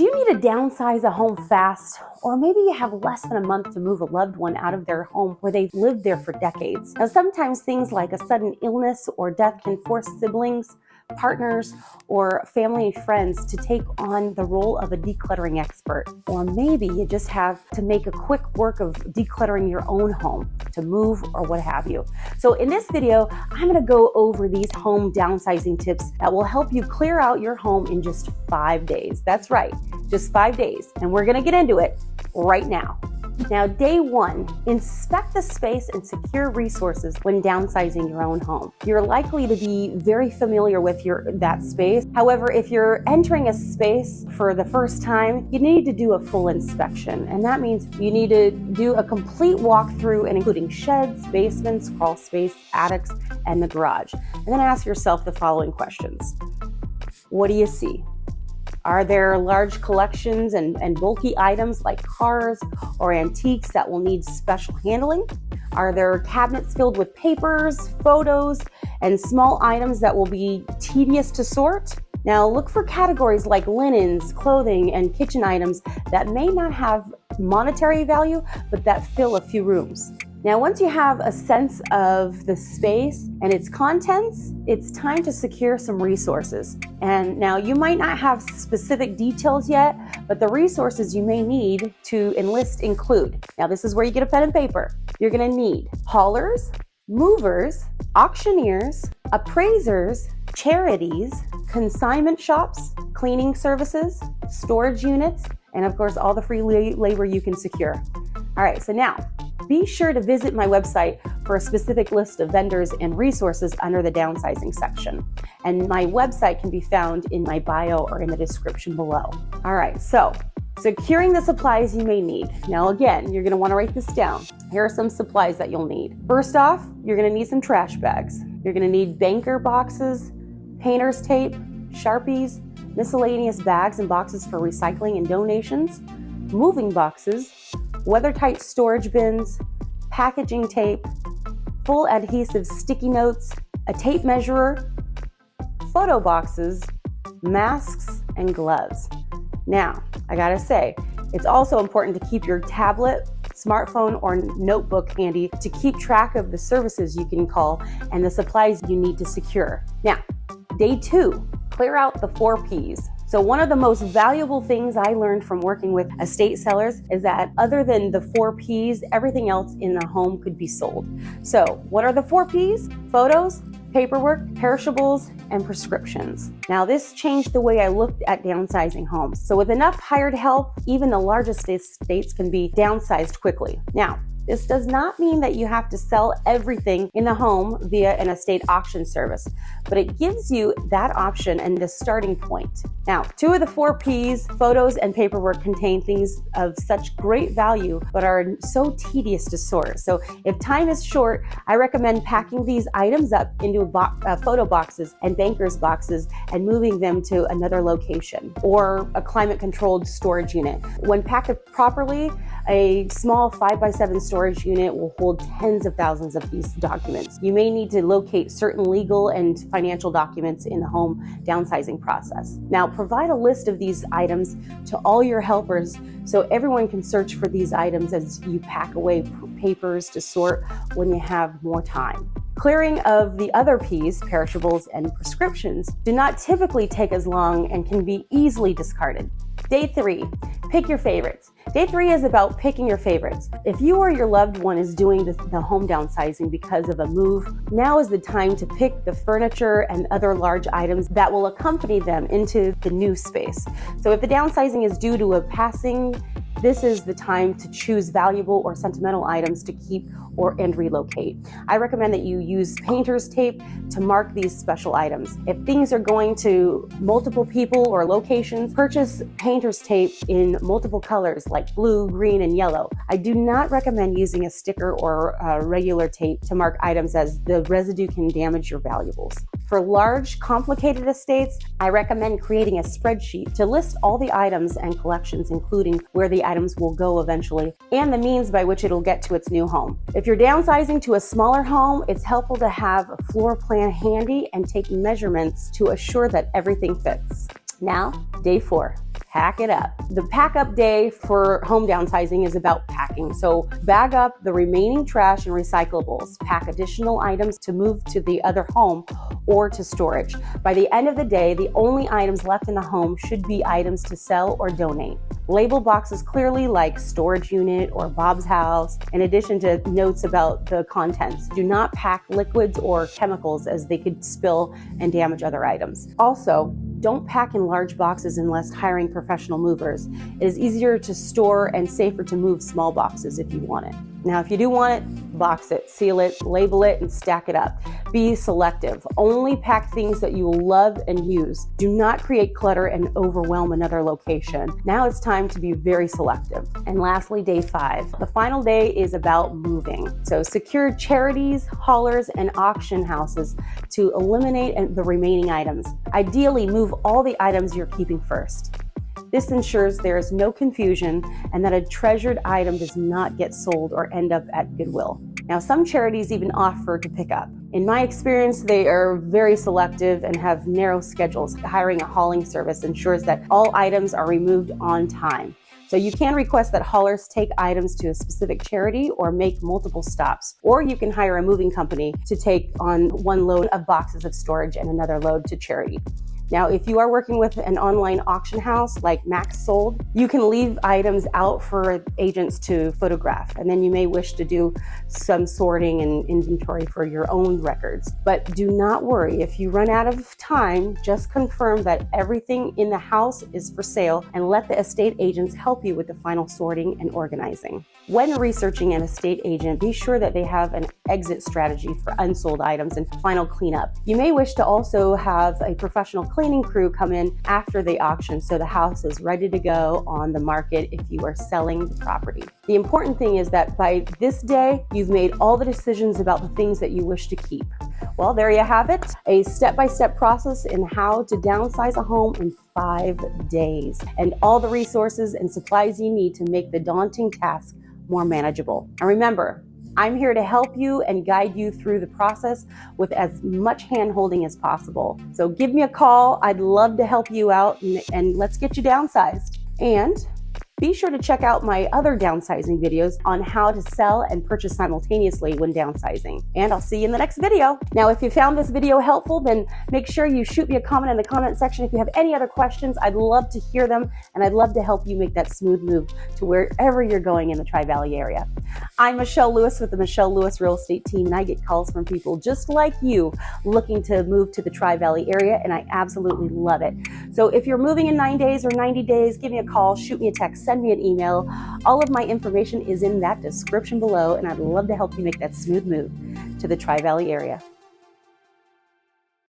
Do you need to downsize a home fast? Or maybe you have less than a month to move a loved one out of their home where they've lived there for decades. Now, sometimes things like a sudden illness or death can force siblings, partners, or family and friends to take on the role of a decluttering expert. Or maybe you just have to make a quick work of decluttering your own home to move or what have you. So in this video, I'm going to go over these home downsizing tips that will help you clear out your home in just 5 days. That's right, just 5 days. And we're going to get into it right now. Now, day one, inspect the space and secure resources when downsizing your own home. You're likely to be very familiar with that space. However, if you're entering a space for the first time, you need to do a full inspection. And that means you need to do a complete walkthrough, and including sheds, basements, crawl space, attics, and the garage. And then ask yourself the following questions. What do you see? Are there large collections and bulky items like cars or antiques that will need special handling? Are there cabinets filled with papers, photos, and small items that will be tedious to sort? Now, look for categories like linens, clothing, and kitchen items that may not have monetary value, but that fill a few rooms. Now, once you have a sense of the space and its contents, it's time to secure some resources. And now you might not have specific details yet, but the resources you may need to enlist include. Now, this is where you get a pen and paper. You're gonna need haulers, movers, auctioneers, appraisers, charities, consignment shops, cleaning services, storage units, and of course, all the free labor you can secure. All right, so now, be sure to visit my website for a specific list of vendors and resources under the downsizing section. And my website can be found in my bio or in the description below. All right, so securing the supplies you may need. Now again, you're gonna wanna write this down. Here are some supplies that you'll need. First off, you're gonna need some trash bags. You're gonna need banker boxes, painter's tape, Sharpies, miscellaneous bags and boxes for recycling and donations, moving boxes, weather-tight storage bins, packaging tape, full adhesive sticky notes, a tape measurer, photo boxes, masks, and gloves. Now, I gotta say, it's also important to keep your tablet, smartphone, or notebook handy to keep track of the services you can call and the supplies you need to secure. Now, day two, clear out the 4 Ps. So one of the most valuable things I learned from working with estate sellers is that other than the 4 Ps, everything else in the home could be sold. So what are the 4 Ps? Photos, paperwork, perishables, and prescriptions. Now this changed the way I looked at downsizing homes. So with enough hired help, even the largest estates can be downsized quickly. Now, this does not mean that you have to sell everything in the home via an estate auction service, but it gives you that option and the starting point. Now, 2 of the 4 Ps, photos and paperwork, contain things of such great value, but are so tedious to sort. So if time is short, I recommend packing these items up into photo boxes and banker's boxes and moving them to another location or a climate-controlled storage unit. When packed properly, a small 5x7 storage unit will hold tens of thousands of these documents. You may need to locate certain legal and financial documents in the home downsizing process. Now, provide a list of these items to all your helpers so everyone can search for these items as you pack away papers to sort when you have more time. Clearing of the other Ps, perishables and prescriptions, do not typically take as long and can be easily discarded. Day 3, pick your favorites. Day 3 is about picking your favorites. If you or your loved one is doing the home downsizing because of a move, now is the time to pick the furniture and other large items that will accompany them into the new space. So if the downsizing is due to a passing, this is the time to choose valuable or sentimental items to keep and relocate. I recommend that you use painter's tape to mark these special items. If things are going to multiple people or locations, purchase painter's tape in multiple colors like blue, green, and yellow. I do not recommend using a sticker or regular tape to mark items as the residue can damage your valuables. For large, complicated estates, I recommend creating a spreadsheet to list all the items and collections, including where the items will go eventually and the means by which it'll get to its new home. If you're downsizing to a smaller home, it's helpful to have a floor plan handy and take measurements to assure that everything fits. Now, day 4. pack it up. The pack up day for home downsizing is about packing. So bag up the remaining trash and recyclables, pack additional items to move to the other home or to storage. By the end of the day, the only items left in the home should be items to sell or donate. Label boxes clearly like storage unit or Bob's house, in addition to notes about the contents. Do not pack liquids or chemicals as they could spill and damage other items. Also, don't pack in large boxes unless hiring professional movers. It is easier to store and safer to move small boxes if you want it. Now, if you do want it, box it, seal it, label it, and stack it up. Be selective. Only pack things that you will love and use. Do not create clutter and overwhelm another location. Now it's time to be very selective. And lastly, day 5. The final day is about moving. So secure charities, haulers, and auction houses to eliminate the remaining items. Ideally, move all the items you're keeping first. This ensures there is no confusion and that a treasured item does not get sold or end up at Goodwill. Now, some charities even offer to pick up. In my experience, they are very selective and have narrow schedules. Hiring a hauling service ensures that all items are removed on time. So you can request that haulers take items to a specific charity or make multiple stops. Or you can hire a moving company to take on one load of boxes of storage and another load to charity. Now, if you are working with an online auction house like Max Sold, you can leave items out for agents to photograph, and then you may wish to do some sorting and inventory for your own records. But do not worry, if you run out of time, just confirm that everything in the house is for sale and let the estate agents help you with the final sorting and organizing. When researching an estate agent, be sure that they have an exit strategy for unsold items and final cleanup. You may wish to also have a professional cleaning crew come in after the auction so the house is ready to go on the market if you are selling the property. The important thing is that by this day, you've made all the decisions about the things that you wish to keep. Well, there you have it, a step-by-step process in how to downsize a home in 5 days, and all the resources and supplies you need to make the daunting task more manageable. And remember, I'm here to help you and guide you through the process with as much hand-holding as possible. So give me a call. I'd love to help you out and let's get you downsized. And be sure to check out my other downsizing videos on how to sell and purchase simultaneously when downsizing. And I'll see you in the next video. Now, if you found this video helpful, then make sure you shoot me a comment in the comment section. If you have any other questions, I'd love to hear them, and I'd love to help you make that smooth move to wherever you're going in the Tri-Valley area. I'm Michelle Lewis with the Michelle Lewis Real Estate Team, and I get calls from people just like you looking to move to the Tri-Valley area, and I absolutely love it. So if you're moving in 9 days or 90 days, give me a call, shoot me a text, send me an email. All of my information is in that description below, and I'd love to help you make that smooth move to the Tri-Valley area.